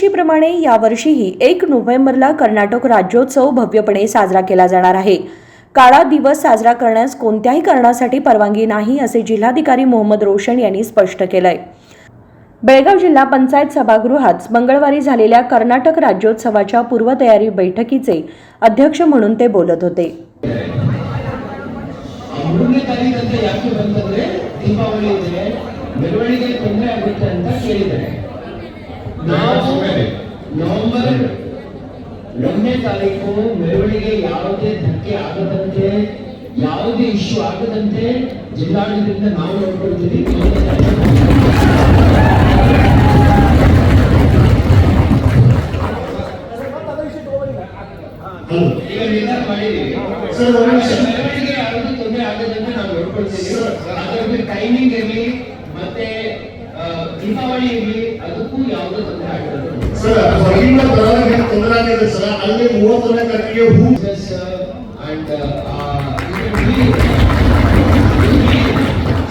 दरवर्षीप्रमाणे यावर्षीही 1 नोव्हेंबरला कर्नाटक राज्योत्सव भव्यपणे साजरा केला जाणार आहे. काळा दिवस साजरा करण्यास कोणत्याही कारणासाठी परवानगी नाही असे जिल्हाधिकारी मोहम्मद रोशन यांनी स्पष्ट केलंय. बेळगाव जिल्हा पंचायत सभागृहात मंगळवारी झालेल्या कर्नाटक राज्योत्सवाच्या पूर्वतयारी बैठकीचे अध्यक्ष म्हणून ते बोलत होते. ನವೆಂಬರ್ 1ನೇ ತಾರೀಕು ಮೆರವಣಿಗೆ ಯಾವುದೇ ಧಕ್ಕೆ ಆಗದಂತೆ ಯಾವುದೇ ಇಶ್ಯೂ ಆಗದಂತೆ ಜಿಲ್ಲಾಡಳಿತದಿಂದ ನಾವು ನೋಡ್ಕೊಳ್ತೀವಿ. ಈಗ ನಿರ್ಧಾರ ಮಾಡಿದ್ದೀವಿ ಮೆರವಣಿಗೆ ಯಾವುದೇ ತೊಂದರೆ ಆಗದಂತೆ ನಾವು ನೋಡ್ಕೊಳ್ತೀವಿ. ಅದಕ್ಕೆ ಟೈಮಿಂಗ್ ಇರಲಿ ಮತ್ತೆ ದೀಪಾವಳಿ ಇರಲಿ ಅದಕ್ಕೂ ಯಾವುದೇ ತೊಂದರೆ ಆಗಲ್ಲ ಸರ್. ಹೊರಗಿಂದ ಬರೋರಿಗೆ ತೊಂದರೆ ಆಗಿದೆ ಸರ್. ಅಲ್ಲಿ 31ನೇ ತಾರೀಕಿಗೆ ಹೂ ಅಂಡ್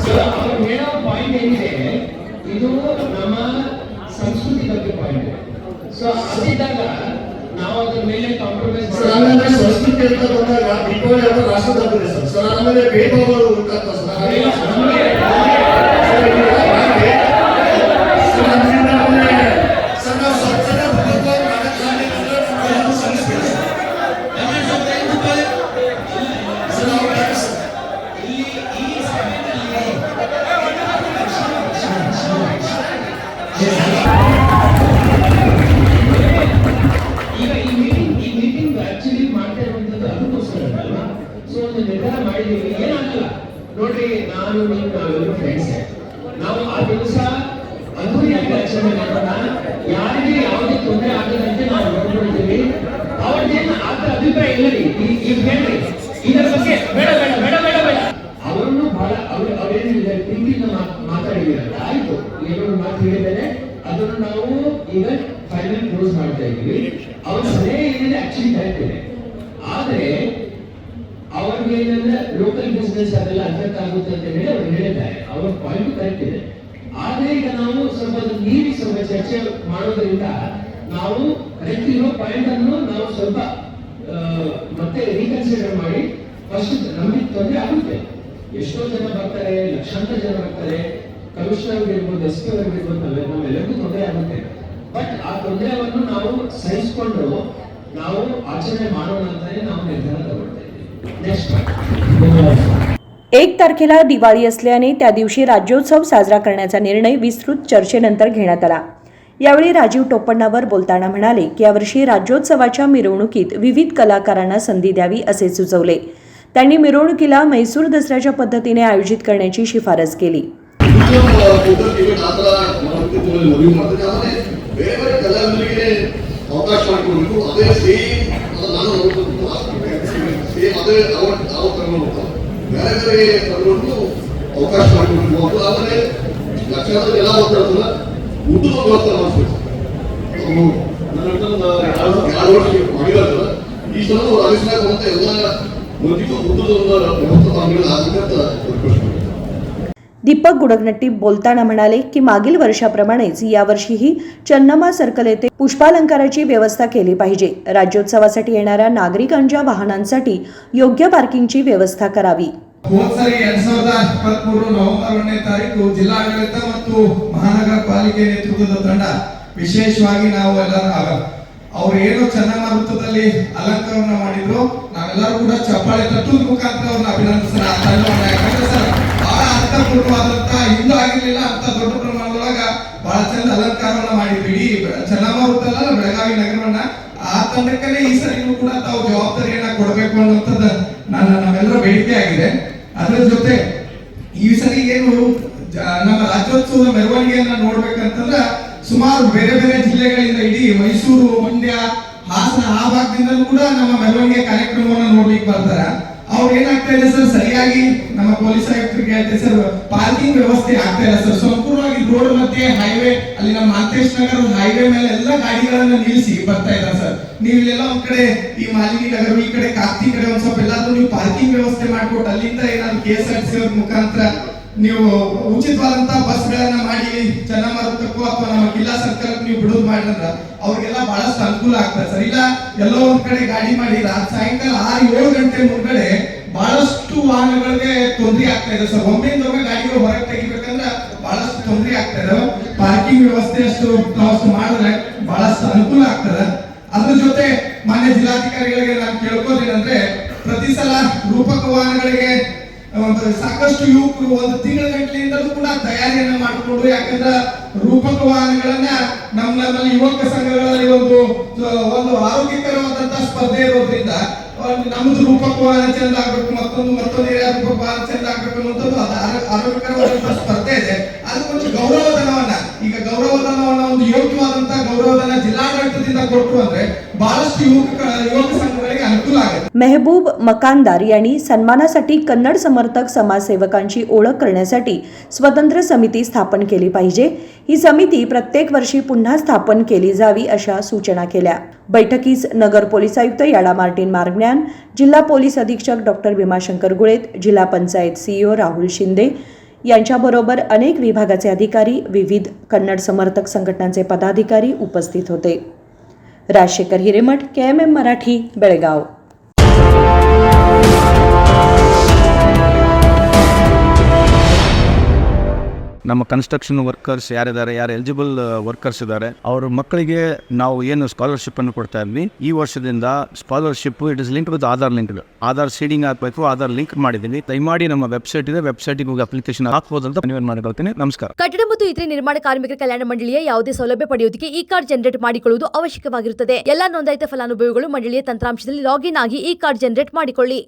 ಸರ್ ಅವ್ರು ಹೇಳೋ ಪಾಯಿಂಟ್ ಏನಿದೆ ಇದು ನಮ್ಮ ಸಂಸ್ಕೃತಿ ಬಗ್ಗೆ ಪಾಯಿಂಟ್. ಸೊ ಅದಿದ್ದಾಗ ನಾವು ಅದ್ರ ಮೇಲೆ ಕಾಂಪ್ರಮೈಸ್ ಮಾಡಿ ಸಂಸ್ಕೃತಿ ಅಂತ ಬಂದಾಗ ದೀಪಾವಳಿ ಹಬ್ಬ ರಾಷ್ಟ್ರದ ಹಬ್ಬ ಇದೆ ಸರ್. ಸರ್ ಆಮೇಲೆ ಭೇದಭಾವ ಉಂಟಾಗ್ತದೆ ಸರ್. ಈಗ ಈ ಮೀಟಿಂಗ್ ಆಕ್ಚುಲಿ ಮಾಡ್ತಾ ಇರುವಂತದ್ದು ಅದಕ್ಕೋಸ್ಕರ ಅಲ್ವಾ. ಸೊ ಒಂದು ನಿರ್ಧಾರ ಮಾಡಿದೀವಿ, ಏನಾಗಲ್ಲ ನೋಡ್ರಿ, ನಾನು ನೀವು ನಾವೆಲ್ಲರೂ ಫ್ರೆಂಡ್ಸ್. ನಾವು ಆ ದಿವಸ ಅದ್ದೂರಿಯಾಗಿ ಆಚರಣೆ ಮಾಡೋಣ, ಯಾರಿಗೆ ಯಾವುದೇ ತೊಂದರೆ ಆಗದಂತೆ ನಾವು ನೋಡ್ಕೊಳ್ತೀವಿ. ಅವ್ರದ್ದೇನು ಆತರ ಅಭಿಪ್ರಾಯ ಇಲ್ಲ ರೀ. ಈಗ ಹೇಳ್ರಿ ಇದರ ಬಗ್ಗೆ ಬೇಡ ಬೇಡ ಬೇಡ ಬೇಡ ಬೇಡ ಅವರನ್ನು ಬಹಳ ಅವ್ರೇನಿದೆ ಪ್ರೀತಿಯಿಂದ ಮಾತಾಡಿದಾರೆ. ಆಯ್ತು, ಏನೋ ಮಾತು ಹೇಳಿದ್ದಾರೆ, ಅದನ್ನು ನಾವು ಈಗ ಫೈನಲ್ ಕ್ಲೋಸ್ ಮಾಡ್ತಾ ಇದ್ದೀವಿ. ಅವ್ರ ಸಲಹೆ ಏನಿದೆ ಆಕ್ಚುಲಿ ಕರೆಕ್ಟ್ ಇದೆ. ಆದ್ರೆ ಅವ್ರಿಗೆ ಏನಂದ್ರೆ ಲೋಕಲ್ ಬಿಸ್ನೆಸ್ ಅದೆಲ್ಲ ಅಫೆಕ್ಟ್ ಆಗುತ್ತೆ ಅಂತ ಹೇಳಿ ಅವ್ರು ಹೇಳಿದ್ದಾರೆ. ಅವ್ರ ಪಾಯಿಂಟ್ ಕರೆಕ್ಟ್ ಇದೆ. ಆದ್ರೆ ಈಗ ನಾವು ಸ್ವಲ್ಪ ನೀಡಿ ಸ್ವಲ್ಪ ಚರ್ಚೆ ಮಾಡೋದ್ರಿಂದ ನಾವು ಕರೆಕ್ಟ್ ಇರೋ ಪಾಯಿಂಟ್ ಅನ್ನು ನಾವು ಸ್ವಲ್ಪ ಮತ್ತೆ ರೀಕನ್ಸಿಡರ್ ಮಾಡಿ ಫಸ್ಟ್ ನಮಗೆ ತೊಂದರೆ ಆಗುತ್ತೆ. ಎಷ್ಟೋ ಜನ ಬರ್ತಾರೆ, ಲಕ್ಷಾಂತರ ಜನ ಬರ್ತಾರೆ, ಕಮಿಷನರ್ ಇರ್ಬೋದು, ಎಸ್ ಪಿ ಅವ್ರಿಗೆ ಇರ್ಬೋದು, ನಮ್ಮೆಲ್ಲರಿಗೂ ತೊಂದರೆ ಆಗುತ್ತೆ. ಬಟ್ ಆ ತೊಂದರೆಯನ್ನು ನಾವು ಸಹಿಸಿಕೊಂಡು ನಾವು ಆಚರಣೆ ಮಾಡೋಣ ಅಂತಾನೆ ನಾವು ನಿರ್ಧಾರ ತಗೊಳ್ತಾ ಇದ್ದೀವಿ. ನೆಕ್ಸ್ಟ್ 1 तारखेला दिवाळी असल्याने त्या दिवशी राज्योत्सव साजरा करण्याचा निर्णय विस्तृत चर्चेनंतर घेण्यात आला. यावेळी राजीव टोपण्णावर बोलताना म्हणाले की यावर्षी राज्योत्सवाच्या मिरवणुकीत विविध कलाकारांना संधी द्यावी असे सुचवले. त्यांनी मिरवणुकीला मैसूर दसऱ्याच्या पद्धतीने आयोजित करण्याची शिफारस केली. ಬೇರೆ ಅವಕಾಶ ಮಾಡಿಕೊಡ್ಬೋದು. ಆದರೆ ಲಕ್ಷಾಂತರ ಜನ ಹೋಗ್ತಾರಲ್ಲ, ಊಟದ ವ್ಯವಸ್ಥೆ ಮಾಡಿಸ್ಬೇಕು. ಎರಡು ವರ್ಷ ಮಾಡಿದಾರಲ್ಲ, ಈ ಸಲ ರಾಜಸ್ಥಾನ ಬಂತ ಎಲ್ಲ ಮಂದಿಗೂ ಊಟದ ವ್ಯವಸ್ಥೆ ಆಗಬೇಕಂತ ರಿಕ್ವೆಸ್ಟ್ ಮಾಡಿ. दीपक गुडगनट्टी बोलताना म्हणाले की मागील वर्षाप्रमाणेच यावर्षीही चन्नमा सर्कल येथे पुष्पालंकाराची व्यवस्था केली पाहिजे. राज्योत्सवासाठी येणाऱ्या नागरिकांच्या वाहनांसाठी योग्य पार्किंगची व्यवस्था करावी. ಹೋದ ಸರಿ 2023 ನವೆಂಬರ್ 1ನೇ ತಾರೀಕು ಜಿಲ್ಲಾಡಳಿತ ಮತ್ತು ಮಹಾನಗರ ಪಾಲಿಕೆ ನೇತೃತ್ವದ ತಂಡ ವಿಶೇಷವಾಗಿ ನಾವು ಎಲ್ಲರೂ ಅವರು ಏನು ಚನ್ನಮ್ಮ ವೃತ್ತದಲ್ಲಿ ಅಲಂಕಾರವನ್ನ ಮಾಡಿದ್ರು, ನಾವೆಲ್ಲರೂ ಕೂಡ ಚಪ್ಪಾಳೆ ತಟ್ಟುವ ಮುಖಾಂತರ ಅವ್ರನ್ನ ಅಭಿನಂದಿಸೋಣ. ಯಾಕಂದ್ರೆ ಸರ್ ಬಹಳ ಅರ್ಥಪೂರ್ಣವಾದಂತ ಹಿಂದೂ ಆಗಿರ್ಲಿಲ್ಲ ಅಂತ ದೊಡ್ಡ ಪ್ರಮಾಣದೊಳಗ ಬಹಳ ಚಂದ ಅಲಂಕಾರವನ್ನ ಮಾಡಿದ್ವಿ. ಇಡೀ ಚನ್ನಮ್ಮ ವೃತ್ತ ಅಲ್ಲ, ಬೆಳಗಾವಿ ನಗರವನ್ನ ಆ ತಂಡಕ್ಕನೇ ಈ ಸರಿನೂ ಕೂಡ ತಾವು ಜವಾಬ್ದಾರಿಯನ್ನ ಕೊಡಬೇಕು ಅನ್ನುವಂಥದ್ದು ನಮ್ಮೆಲ್ಲರ ಬೇಡಿಕೆ ಆಗಿದೆ. ಅದರ ಜೊತೆ ಈ ಸರಿ ಏನು ನಮ್ಮ ರಾಜ್ಯೋತ್ಸವದ ಮೆರವಣಿಗೆಯನ್ನ ನೋಡ್ಬೇಕಂತಂದ್ರೆ ಸುಮಾರು ಬೇರೆ ಬೇರೆ ಜಿಲ್ಲೆಗಳಿಂದ ಇಡೀ ಮೈಸೂರು, ಮಂಡ್ಯ, ಹಾಸನ ಆ ಭಾಗದಿಂದಲೂ ಕೂಡ ನಮ್ಮ ಮೆರವಣಿಗೆ ಕಾರ್ಯಕ್ರಮವನ್ನು ನೋಡ್ಲಿಕ್ಕೆ ಬರ್ತಾರೆ. ಅವ್ರು ಏನಾಗ್ತಾ ಇದೆ ಸರ್, ಸರಿಯಾಗಿ ನಮ್ಮ ಪೊಲೀಸ್ ಆಯುಕ್ತರಿಗೆ ಹೇಳ್ತಾರೆ ಸರ್, ಪಾರ್ಕಿಂಗ್ ವ್ಯವಸ್ಥೆ ಆಗ್ತಾ ಇಲ್ಲ ಸರ್. ಸಂಪೂರ್ಣವಾಗಿ ರೋಡ್ ಮಧ್ಯೆ ಹೈವೇ, ಅಲ್ಲಿ ನಮ್ಮ ಮಾಂತೇಶ್ ನಗರ ಹೈವೇ ಮೇಲೆ ಎಲ್ಲ ಗಾಡಿಗಳನ್ನ ನಿಲ್ಲಿಸಿ ಬರ್ತಾ ಇದ್ದಾರೆ ಸರ್. ನೀವು ಇಲ್ಲೆಲ್ಲ ಒಂದ್ ಕಡೆ ಈ ಮಾಲಿನಿ ನಗರ, ಈ ಕಡೆ ಕಾರ್ತಿ ಕಡೆ ಒಂದ್ ಸ್ವಲ್ಪ ಎಲ್ಲಾದ್ರೂ ನೀವು ಪಾರ್ಕಿಂಗ್ ವ್ಯವಸ್ಥೆ ಮಾಡ್ಕೊಟ್ಟು ಅಲ್ಲಿಂದ ಏನಾದ್ರು KSRTC ಅವ್ರ ಮುಖಾಂತರ ನೀವು ಉಚಿತವಾದಂತ ಬಸ್ಗಳನ್ನ ಮಾಡಿ ಚನ್ನಮಾರುತಕ್ಕೂ ಅಥವಾ ನಮ್ಮ ಕಿಲ್ಲಾ ಸರ್ಕಲ್ ನೀವು ಬಿಡೋದು ಮಾಡಿದ್ರ ಅವ್ರಿಗೆಲ್ಲ ಬಹಳಷ್ಟು ಅನುಕೂಲ ಆಗ್ತದೆ ಸರ್. ಇಲ್ಲ ಎಲ್ಲೋ ಒಂದ್ ಕಡೆ ಗಾಡಿ ಮಾಡಿ ಸಾಯಂಕಾಲ 6-7 ಗಂಟೆ ಮುಂದ್ಗಡೆ ಬಹಳಷ್ಟು ವಾಹನಗಳಿಗೆ ತೊಂದರೆ ಆಗ್ತಾ ಇದೆ ಸರ್. ಒಮ್ಮೆಂದೊಮ್ಮೆ ಗಾಡಿಗಳು ಹೊರಗೆ ತೆಗಿಬೇಕಂದ್ರೆ ಬಹಳಷ್ಟು ತೊಂದರೆ ಆಗ್ತಾ ಇದೆ. ಪಾರ್ಕಿಂಗ್ ವ್ಯವಸ್ಥೆ ಅಷ್ಟು ಮಾಡಿದ್ರೆ ಬಹಳಷ್ಟು ಅನುಕೂಲ ಆಗ್ತದೆ. ಅದ್ರ ಜೊತೆ ಮಾನ್ಯ ಜಿಲ್ಲಾಧಿಕಾರಿಗಳಿಗೆ ನಾನು ಕೇಳ್ಕೋದೇನಂದ್ರೆ, ಪ್ರತಿ ಸಲ ರೂಪಕ ವಾಹನಗಳಿಗೆ ಸಾಕಷ್ಟು ಯುವಕರು ಒಂದು ತಿಂಗಳ ಗಂಟೆಯಿಂದಲೂ ಕೂಡ ತಯಾರಿಯನ್ನ ಮಾಡಿಕೊಂಡು, ಯಾಕಂದ್ರೆ ರೂಪಕ ವಾಹನಗಳನ್ನ ನಮ್ಮಲ್ಲಿ ಯುವಕ ಸಂಘಗಳಲ್ಲಿ ಒಂದು ಆರೋಗ್ಯಕರವಾದಂತಹ ಸ್ಪರ್ಧೆ ಇರೋದ್ರಿಂದ ನಮ್ದು ರೂಪಕ ವಾಹನ ಚಂದ ಆಗ್ಬೇಕು, ಮತ್ತೊಂದು ಏರಿಯಾ ರೂಪಕ ವಾಹನ ಚಂದ ಆಗ್ಬೇಕು ಅನ್ನೋದು ಆರೋಗ್ಯಕರವಾದಂತಹ ಸ್ಪರ್ಧೆ ಇದೆ. ಅದಕ್ಕೊಂದು ಗೌರವಧನವನ್ನ, ಈಗ ಗೌರವಧನವನ್ನ ಒಂದು ಯೋಗ್ಯವಾದಂತಹ गौरवधन जिल्हाडಳಿತದಿಂದ ಕೊಟ್ಟರು ಅಂದ್ರೆ ಬಹಳಷ್ಟು ಯುವಕ ಸಂಘಗಳಿಗೆ ಅನುಕೂಲ ಆಗುತ್ತೆ. मेहबूब मकानदार यांनी सन्मानासाठी कन्नड समर्थक समाजसेवकांची ओळख करण्यासाठी स्वतंत्र समिती स्थापन केली पाहिजे. ही समिती प्रत्येक वर्षी पुन्हा स्थापन केली जावी अशा सूचना केल्या. बैठकीस नगर पोलीस आयुक्त याडा मार्टिन मार्गन्यान, जिल्हा पोलीस अधीक्षक डॉक्टर भीमाशंकर गुळेत, जिल्हा पंचायत सीईओ राहुल शिंदे यांच्याबरोबर अनेक विभागाचे अधिकारी, विविध कन्नड समर्थक संघटनांचे पदाधिकारी उपस्थित होते. राजशेखर हिरेमठ, KMM मराठी, बेळगाव. ನಮ್ಮ ಕನ್ಸ್ಟ್ರಕ್ಷನ್ ವರ್ಕರ್ಸ್ ಯಾರಿದ್ದಾರೆ, ಯಾರು ಎಲಿಜಿಬಲ್ ವರ್ಕರ್ಸ್ ಇದ್ದಾರೆ, ಅವ್ರ ಮಕ್ಕಳಿಗೆ ನಾವು ಏನು ಸ್ಕಾಲರ್ಶಿಪ್ ಅನ್ನು ಕೊಡ್ತಾ ಇದ್ವಿ, ಈ ವರ್ಷದಿಂದ scholarship it is link with Aadhaar link. Aadhaar seeding ಹಾಕಬೇಕು, ಆಧಾರ್ ಲಿಂಕ್ ಮಾಡಿದ್ದೀನಿ. ದಯಮಾಡಿ ನಮ್ಮ ವೆಬ್ಸೈಟ್ ಇದೆ, ವೆಬ್ಸೈಟ್ಗೆ ಹೋಗಿ ಅಪ್ಲಿಕೇಶನ್ ಹಾಕ್ಬೋದು ಅಂತ ಮನವಿ ಮಾಡಿಕೊಳ್ತೀನಿ. ನಮಸ್ಕಾರ. ಕಟ್ಟಡ ಮತ್ತು ಇತರೆ ನಿರ್ಮಾಣ ಕಾರ್ಮಿಕರ ಕಲ್ಯಾಣ ಮಂಡಳಿಯ ಯಾವುದೇ ಸೌಲಭ್ಯ ಪಡೆಯುವುದಕ್ಕೆ ಈ ಕಾರ್ಡ್ ಜನರೇಟ್ ಮಾಡಿಕೊಳ್ಳುವುದು ಅವಶ್ಯಕವಾಗಿರುತ್ತದೆ. ಎಲ್ಲಾ ನೋಂದಾಯಿತ ಫಲಾನುಭವಿಗಳು ಮಂಡಳಿಯ ತಂತ್ರಾಂಶದಲ್ಲಿ ಲಾಗಿನ್ ಆಗಿ ಈ ಕಾರ್ಡ್ ಜನರೇಟ್ ಮಾಡಿಕೊಳ್ಳಿ.